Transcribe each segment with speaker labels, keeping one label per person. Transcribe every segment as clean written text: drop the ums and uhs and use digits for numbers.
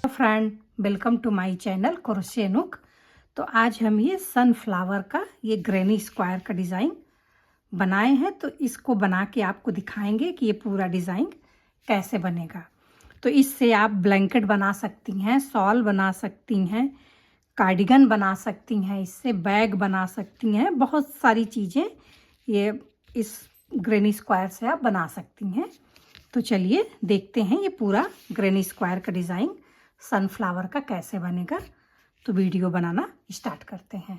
Speaker 1: Friend, welcome to my channel Crochet Nook. तो आज हम ये सनफ्लावर का ये ग्रेनी स्क्वायर का डिज़ाइन बनाए हैं। तो इसको बना के आपको दिखाएंगे कि ये पूरा डिज़ाइन कैसे बनेगा। तो इससे आप ब्लैंकेट बना सकती हैं, शॉल बना सकती हैं, कार्डिगन बना सकती हैं, इससे बैग बना सकती हैं, बहुत सारी चीज़ें ये इस ग्रेनी स्क्वायर से आप बना सकती हैं। तो चलिए देखते हैं ये पूरा ग्रेनी स्क्वायर का डिज़ाइन सनफ्लावर का कैसे बनेगा। तो वीडियो बनाना स्टार्ट करते हैं।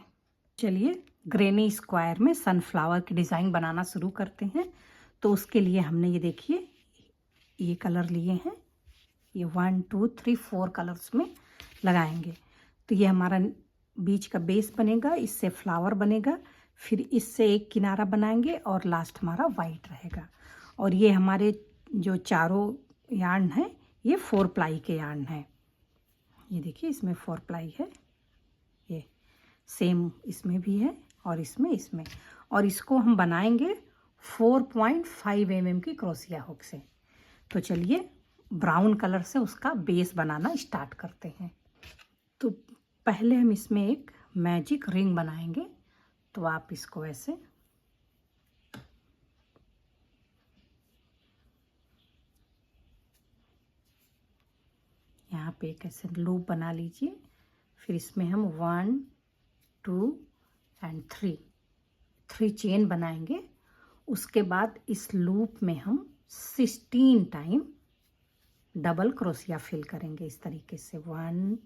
Speaker 1: चलिए ग्रेनी स्क्वायर में सनफ्लावर की डिज़ाइन बनाना शुरू करते हैं। तो उसके लिए हमने ये देखिए ये कलर लिए हैं, ये 1 2 3 4 कलर्स में लगाएंगे। तो ये हमारा बीच का बेस बनेगा, इससे फ्लावर बनेगा, फिर इससे एक किनारा बनाएंगे और लास्ट हमारा वाइट रहेगा। और ये हमारे जो चारों यार्न है ये 4 प्लाई के यार्न है। ये देखिए इसमें 4 प्लाई है, ये सेम इसमें भी है और इसमें और इसको हम बनाएंगे 4.5 mm की क्रोशिया हुक से। तो चलिए ब्राउन कलर से उसका बेस बनाना स्टार्ट करते हैं। तो पहले हम इसमें एक मैजिक रिंग बनाएंगे। तो आप इसको ऐसे यहाँ पे एक ऐसे लूप बना लीजिए। फिर इसमें हम 1 2 एंड 3 चेन बनाएंगे। उसके बाद इस लूप में हम 16 टाइम डबल क्रोशिया फिल करेंगे इस तरीके से। 1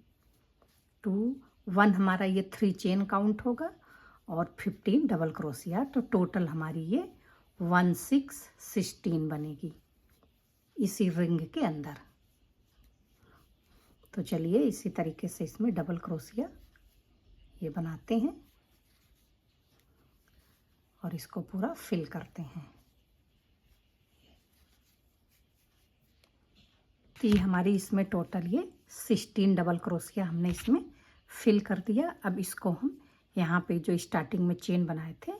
Speaker 1: 2 1 हमारा ये 3 चेन काउंट होगा और 15 डबल क्रोशिया। तो टोटल हमारी ये 16 बनेगी इसी रिंग के अंदर। तो चलिए इसी तरीके से इसमें डबल क्रोशिया ये बनाते हैं और इसको पूरा फिल करते हैं। तो ये हमारी इसमें टोटल ये 16 डबल क्रोशिया हमने इसमें फिल कर दिया। अब इसको हम यहाँ पे जो स्टार्टिंग में चेन बनाए थे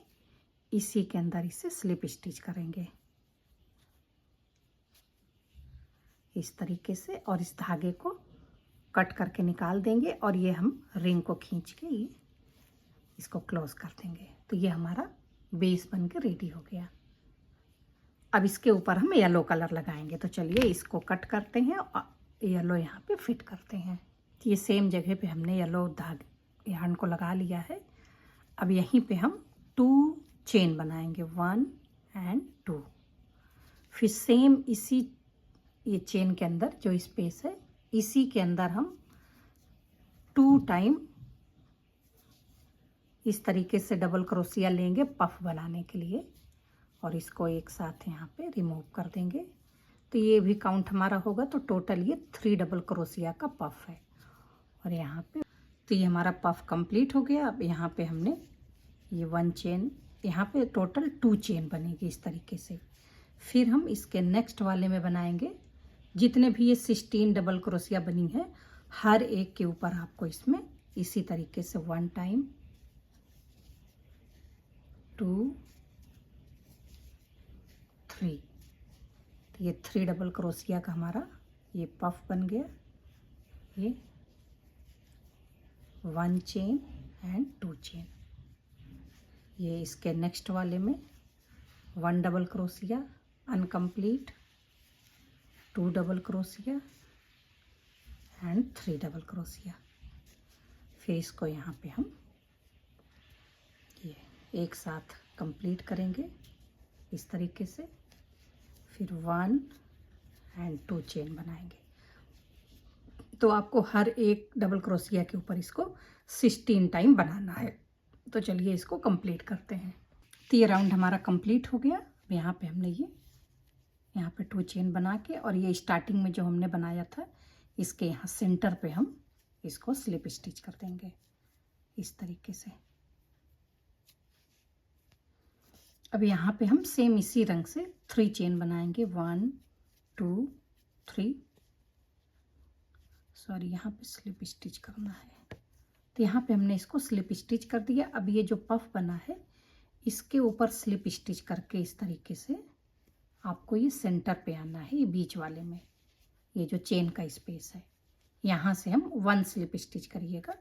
Speaker 1: इसी के अंदर इसे स्लिप स्टिच करेंगे इस तरीके से, और इस धागे को कट करके निकाल देंगे और ये हम रिंग को खींच के ये इसको क्लोज कर देंगे। तो ये हमारा बेस बन के रेडी हो गया। अब इसके ऊपर हम येलो कलर लगाएंगे। तो चलिए इसको कट करते हैं और येलो यहाँ पे फिट करते हैं। तो ये सेम जगह पे हमने येलो धागे यार्न को लगा लिया है। अब यहीं पे हम 2 चेन बनाएंगे, 1 एंड 2। फिर सेम इसी ये चेन के अंदर जो स्पेस है इसी के अंदर हम 2 टाइम इस तरीके से डबल क्रोशिया लेंगे पफ बनाने के लिए और इसको एक साथ यहाँ पे रिमूव कर देंगे। तो ये भी काउंट हमारा होगा। तो टोटल ये 3 डबल क्रोशिया का पफ है। और यहाँ पे तो ये हमारा पफ कंप्लीट हो गया। अब यहाँ पे हमने ये 1 चेन, यहाँ पे टोटल 2 चेन बनेगी इस तरीके से। फिर हम इसके नेक्स्ट वाले में बनाएंगे जितने भी ये 16 डबल क्रोशिया बनी है हर एक के ऊपर आपको इसमें इसी तरीके से 1 टाइम 2 3, तो ये 3 डबल क्रोशिया का हमारा ये पफ बन गया। ये 1 चेन एंड 2 चेन। ये इसके नेक्स्ट वाले में 1 double crochet incomplete, 2 double crochet and 3 double crochet. फिर इसको यहाँ पे हम ये एक साथ कंप्लीट करेंगे इस तरीके से। फिर 1 एंड 2 चेन बनाएंगे। तो आपको हर एक डबल क्रोशिया के ऊपर इसको 16 टाइम बनाना है। तो चलिए इसको कंप्लीट करते हैं। तो ये राउंड हमारा कंप्लीट हो गया। यहाँ पे हमने ये यहाँ पे 2 चेन बना के और ये स्टार्टिंग में जो हमने बनाया था इसके यहाँ सेंटर पे हम इसको स्लिप स्टिच कर देंगे इस तरीके से। अब यहाँ पे हम सेम इसी रंग से 3 चेन बनाएंगे, 1 2 3। सॉरी, यहाँ पे स्लिप स्टिच करना है। तो यहाँ पे हमने इसको स्लिप स्टिच कर दिया। अब ये जो पफ बना है इसके ऊपर स्लिप स्टिच करके इस तरीके से आपको ये सेंटर पे आना है, ये बीच वाले में ये जो चेन का स्पेस है यहाँ से हम 1 स्लिप स्टिच करिएगा,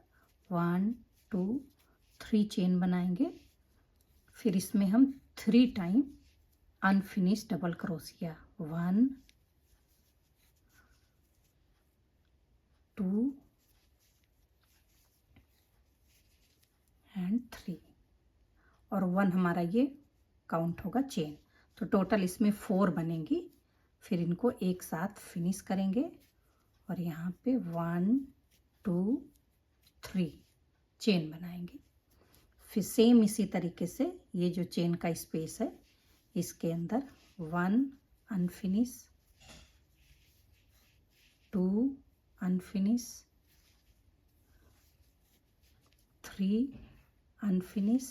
Speaker 1: 1 2 3 चेन बनाएंगे। फिर इसमें हम 3 time unfinished double crochet, 1 2 and 3 और 1 हमारा ये काउंट होगा चेन। तो टोटल इसमें 4 बनेंगी। फिर इनको एक साथ फिनिश करेंगे और यहाँ पे 1 2 3 चेन बनाएंगे। फिर सेम इसी तरीके से ये जो चेन का स्पेस है इसके अंदर 1 अनफिनिश, 2 अनफिनिश, 3 अनफिनिश,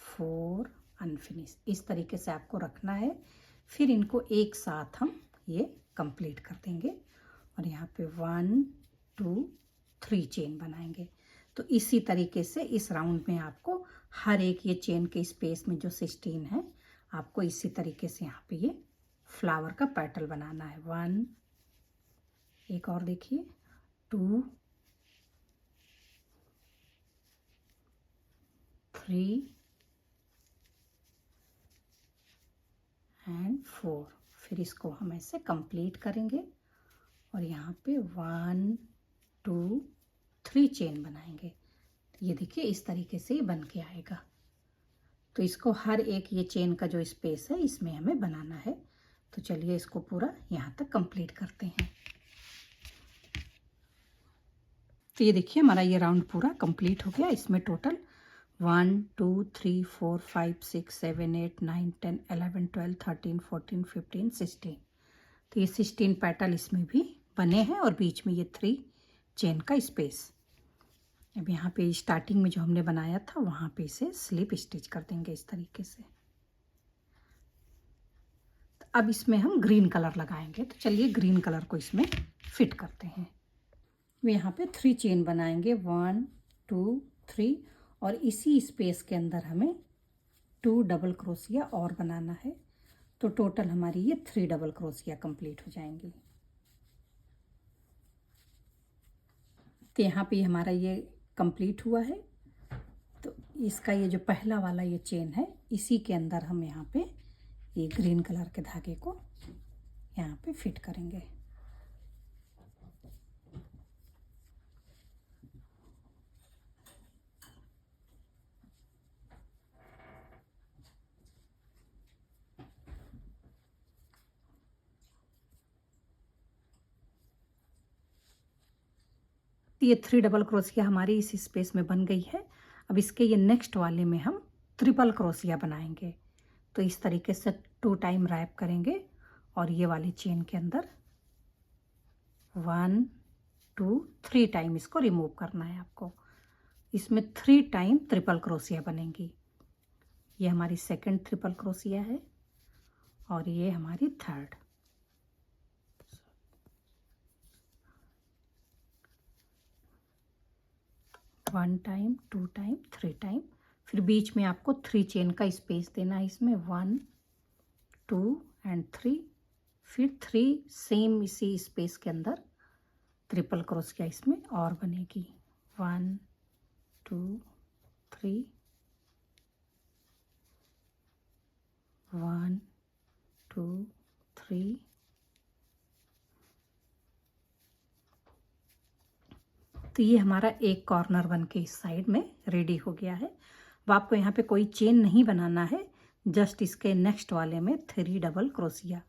Speaker 1: 4 अनफिनिश। इस तरीके से आपको रखना है। फिर इनको एक साथ हम ये कंप्लीट कर देंगे और यहाँ पे 1 2 3 चेन बनाएंगे। तो इसी तरीके से इस राउंड में आपको हर एक ये चेन के स्पेस में जो 16 है आपको इसी तरीके से यहाँ पे ये फ्लावर का पेटल बनाना है। 1 एक और देखिए, 2 3 एंड 4। फिर इसको हम ऐसे कंप्लीट करेंगे और यहाँ पे 1 2 3 चेन बनाएंगे। ये देखिए इस तरीके से ही बन के आएगा। तो इसको हर एक ये चेन का जो स्पेस है इसमें हमें बनाना है। तो चलिए इसको पूरा यहाँ तक कंप्लीट करते हैं। तो ये देखिए हमारा ये राउंड पूरा कंप्लीट हो गया। इसमें टोटल 1 2 3 4 5 6 7 8 9 10 11 12 13 14 15 16। तो ये 16 पेटल इसमें भी बने हैं और बीच में ये 3 चेन का स्पेस। अब यहाँ पे स्टार्टिंग में जो हमने बनाया था वहाँ पे इसे स्लिप स्टिच कर देंगे इस तरीके से। तो अब इसमें हम ग्रीन कलर लगाएंगे। तो चलिए ग्रीन कलर को इसमें फिट करते हैं। यहाँ पे 3 चेन बनाएंगे, 1 2 3 और इसी स्पेस के अंदर हमें 2 डबल क्रोशिया और बनाना है। तो टोटल हमारी ये 3 डबल क्रोशिया कंप्लीट हो जाएंगी। तो यहाँ पे हमारा ये कंप्लीट हुआ है। तो इसका ये जो पहला वाला ये चेन है इसी के अंदर हम यहाँ पे ये ग्रीन कलर के धागे को यहाँ पे फिट करेंगे। ये 3 डबल क्रोशिया हमारी इस स्पेस में बन गई है। अब इसके ये नेक्स्ट वाले में हम ट्रिपल क्रोशिया बनाएंगे। तो इस तरीके से 2 टाइम रैप करेंगे और ये वाली चेन के अंदर 1 2 3 टाइम इसको रिमूव करना है आपको। इसमें 3 टाइम ट्रिपल क्रोशिया बनेंगी। ये हमारी सेकंड ट्रिपल क्रोशिया है और ये हमारी third. One time, 2 time, 3 time. फिर बीच में आपको 3 चेन का स्पेस देना है इसमें, 1 2 एंड 3। फिर 3 सेम इसी स्पेस के अंदर ट्रिपल क्रोशिया इसमें और बनेगी, 1 2 3 1 2 3। तो ये हमारा एक कॉर्नर बन के इस साइड में रेडी हो गया है। अब आपको यहाँ पे कोई चेन नहीं बनाना है, जस्ट इसके नेक्स्ट वाले में 3 डबल क्रोशिया,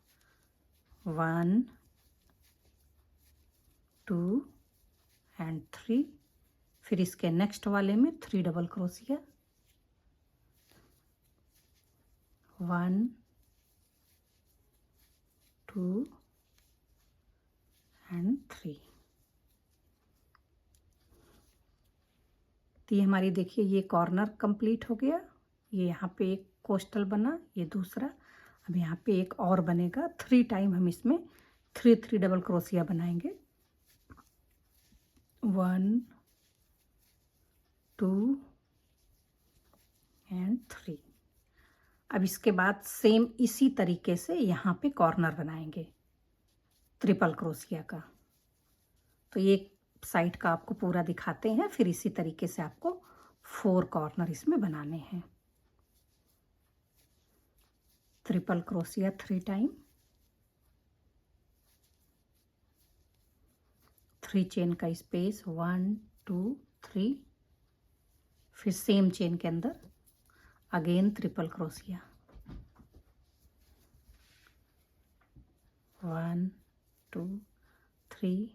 Speaker 1: 1 2 एंड 3। फिर इसके नेक्स्ट वाले में 3 डबल क्रोशिया, 1 2 एंड 3। तो ये हमारी देखिए ये कॉर्नर कंप्लीट हो गया। ये यहाँ पे एक कोस्टल बना, ये दूसरा। अब यहाँ पे एक और बनेगा। 3 टाइम हम इसमें 3 डबल क्रोशिया बनाएंगे, 1 2 एंड 3। अब इसके बाद सेम इसी तरीके से यहाँ पे कॉर्नर बनाएंगे ट्रिपल क्रोशिया का, तो एक साइड का आपको पूरा दिखाते हैं, फिर इसी तरीके से आपको 4 कॉर्नर इसमें बनाने हैं। ट्रिपल क्रोशिया 3 टाइम, 3 चेन का स्पेस, 1 2 3, फिर सेम चेन के अंदर अगेन ट्रिपल क्रोशिया, 1 2 3,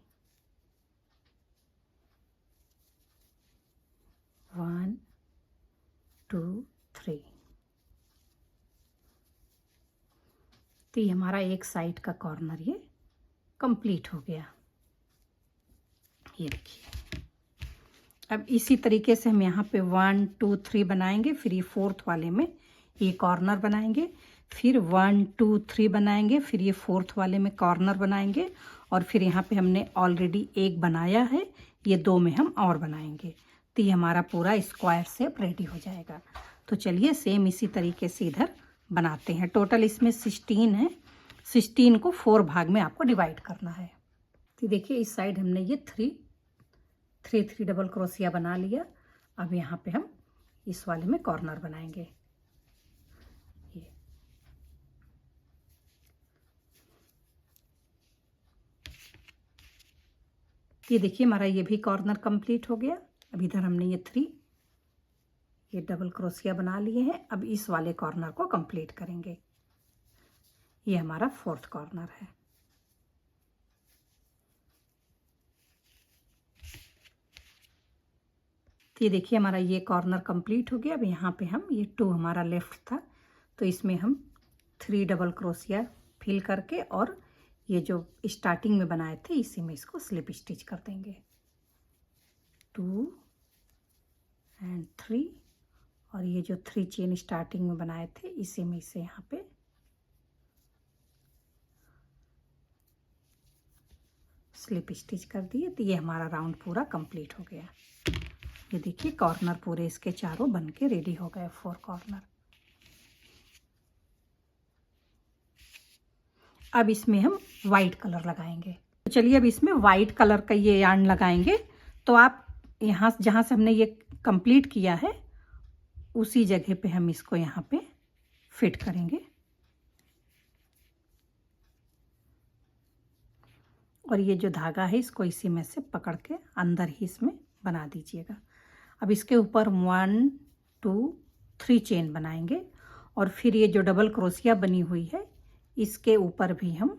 Speaker 1: 1 2 3। तो ये हमारा एक साइड का कॉर्नर ये कंप्लीट हो गया। ये देखिए, अब इसी तरीके से हम यहाँ पे 1 2 3 बनाएंगे, फिर ये 4th वाले में ये कॉर्नर बनाएंगे, फिर 1 2 3 बनाएंगे, फिर ये 4th वाले में कॉर्नर बनाएंगे, और फिर यहाँ पे हमने ऑलरेडी एक बनाया है, ये 2 में हम और बनाएंगे। तो ये हमारा पूरा स्क्वायर शेप रेडी हो जाएगा। तो चलिए सेम इसी तरीके से इधर बनाते हैं। टोटल इसमें 16 है, 16 को 4 भाग में आपको डिवाइड करना है। तो देखिए इस साइड हमने ये 3 डबल क्रोशिया बना लिया। अब यहाँ पे हम इस वाले में कॉर्नर बनाएंगे। ये देखिए हमारा ये भी कॉर्नर कंप्लीट हो गया। अब इधर हमने ये डबल क्रोशिया बना लिए हैं। अब इस वाले कॉर्नर को कंप्लीट करेंगे। ये हमारा 4th कॉर्नर है। तो ये देखिए हमारा ये कॉर्नर कंप्लीट हो गया। अब यहाँ पे हम ये 2 हमारा लेफ्ट था, तो इसमें हम 3 डबल क्रोशिया फिल करके और ये जो स्टार्टिंग में बनाए थे इसी में इसको स्लिप स्टिच कर देंगे। 2 एंड 3, और ये जो 3 चेन स्टार्टिंग में बनाए थे इसी में इसे यहाँ पे स्लिप स्टिच कर दिए। तो ये हमारा राउंड पूरा कंप्लीट हो गया। ये देखिए कॉर्नर पूरे इसके चारों बन के रेडी हो गए, 4 कॉर्नर। अब इसमें हम वाइट कलर लगाएंगे। तो चलिए अब इसमें वाइट कलर का ये यार्न लगाएंगे। तो आप यहाँ जहाँ से हमने ये कंप्लीट किया है उसी जगह पे हम इसको यहाँ पे फिट करेंगे, और ये जो धागा है इसको इसी में से पकड़ के अंदर ही इसमें बना दीजिएगा। अब इसके ऊपर 1 2 3 चेन बनाएंगे, और फिर ये जो डबल क्रोशिया बनी हुई है इसके ऊपर भी हम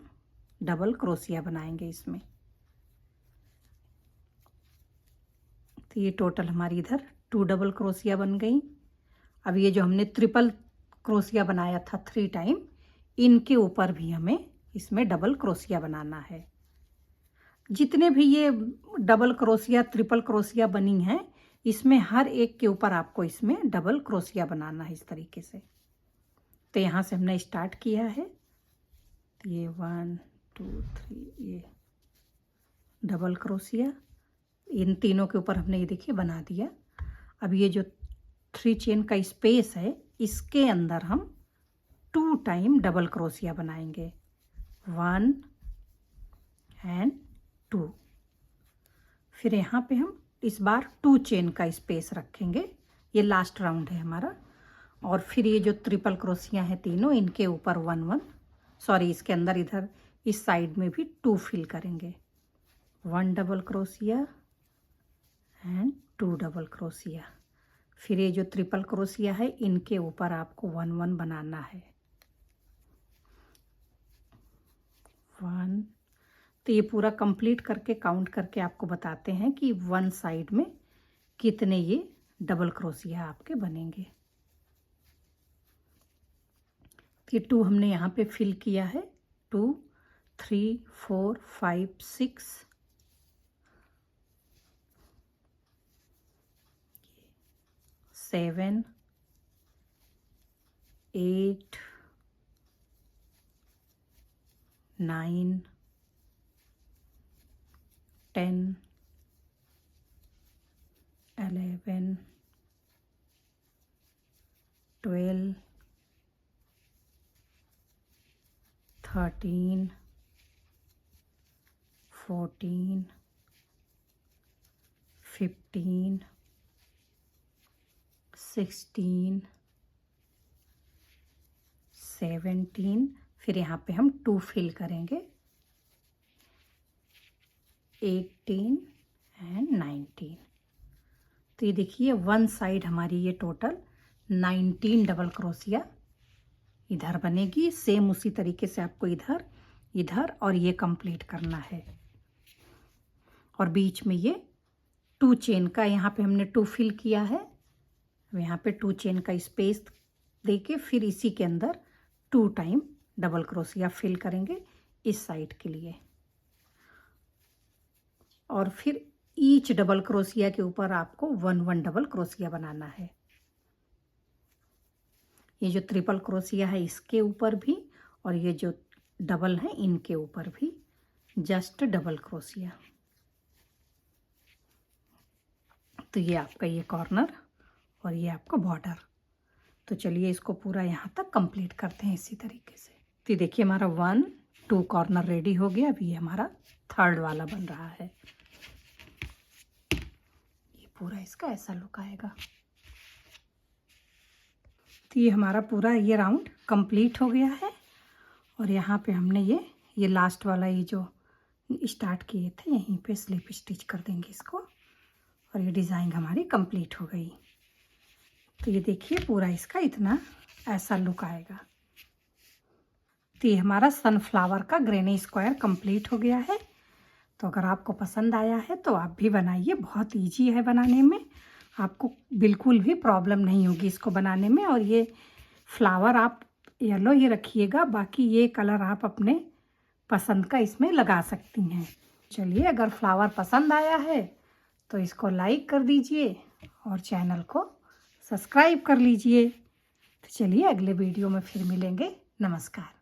Speaker 1: डबल क्रोशिया बनाएंगे इसमें। तो ये टोटल हमारी इधर 2 डबल क्रोशिया बन गई। अब ये जो हमने ट्रिपल क्रोशिया बनाया था 3 टाइम, इनके ऊपर भी हमें इसमें डबल क्रोशिया बनाना है। जितने भी ये डबल क्रोशिया ट्रिपल क्रोशिया बनी हैं इसमें हर एक के ऊपर आपको इसमें डबल क्रोशिया बनाना है इस तरीके से। तो यहाँ से हमने स्टार्ट किया है, ये 1 2 3 ये डबल क्रोशिया इन तीनों के ऊपर हमने ये देखिए बना दिया। अब ये जो 3 चेन का स्पेस है इसके अंदर हम 2 टाइम डबल क्रोशिया बनाएंगे, 1 एंड 2। फिर यहाँ पे हम इस बार 2 चेन का स्पेस रखेंगे, ये लास्ट राउंड है हमारा। और फिर ये जो ट्रिपल क्रोशिया हैं तीनों इनके ऊपर 1 1 सॉरी इसके अंदर इधर इस साइड में भी 2 फिल करेंगे, 1 double crochet and 2 double crochet. फिर ये जो ट्रिपल क्रोशिया है इनके ऊपर आपको 1 1 बनाना है, 1। तो ये पूरा कंप्लीट करके काउंट करके आपको बताते हैं कि 1 साइड में कितने ये डबल क्रोशिया आपके बनेंगे। ये 2 हमने यहाँ पे फिल किया है, 2 3 4 5 6 7 8 9 10 11 12 13 14 15, 16, 17, फिर यहाँ पे हम 2 फिल करेंगे, 18 एंड 19। तो ये देखिए वन साइड हमारी ये टोटल 19 डबल क्रोशिया इधर बनेगी। सेम उसी तरीके से आपको इधर इधर और ये कंप्लीट करना है। और बीच में ये 2 चेन का यहाँ पे हमने 2 फिल किया है, यहाँ पे 2 चेन का स्पेस देके फिर इसी के अंदर 2 टाइम डबल क्रोशिया फिल करेंगे इस साइड के लिए। और फिर ईच डबल क्रोशिया के ऊपर आपको 1 डबल क्रोशिया बनाना है। ये जो ट्रिपल क्रोशिया है इसके ऊपर भी और ये जो डबल है इनके ऊपर भी जस्ट डबल क्रोशिया। तो ये आपका ये कॉर्नर और ये आपका बॉर्डर। तो चलिए इसको पूरा यहाँ तक कंप्लीट करते हैं इसी तरीके से। तो देखिए हमारा 1, 2 कॉर्नर रेडी हो गया। अभी ये हमारा 3rd वाला बन रहा है। ये पूरा इसका ऐसा लुक आएगा। तो ये हमारा पूरा ये राउंड कंप्लीट हो गया है। और यहाँ पे हमने ये लास्ट वाला ये जो स्टार्ट किए थे यहीं पे स्लिप स्टिच कर देंगे इसको। और ये डिज़ाइन हमारी कंप्लीट हो गई। तो ये देखिए पूरा इसका इतना ऐसा लुक आएगा। तो ये हमारा सनफ्लावर का ग्रेनी स्क्वायर कंप्लीट हो गया है। तो अगर आपको पसंद आया है तो आप भी बनाइए, बहुत इजी है बनाने में, आपको बिल्कुल भी प्रॉब्लम नहीं होगी इसको बनाने में। और ये फ्लावर आप येलो ही रखिएगा, बाकी ये कलर आप अपने पसंद का इसमें लगा सकती हैं। चलिए अगर फ्लावर पसंद आया है तो इसको लाइक कर दीजिए और चैनल को सब्सक्राइब कर लीजिए। तो चलिए अगले वीडियो में फिर मिलेंगे। नमस्कार।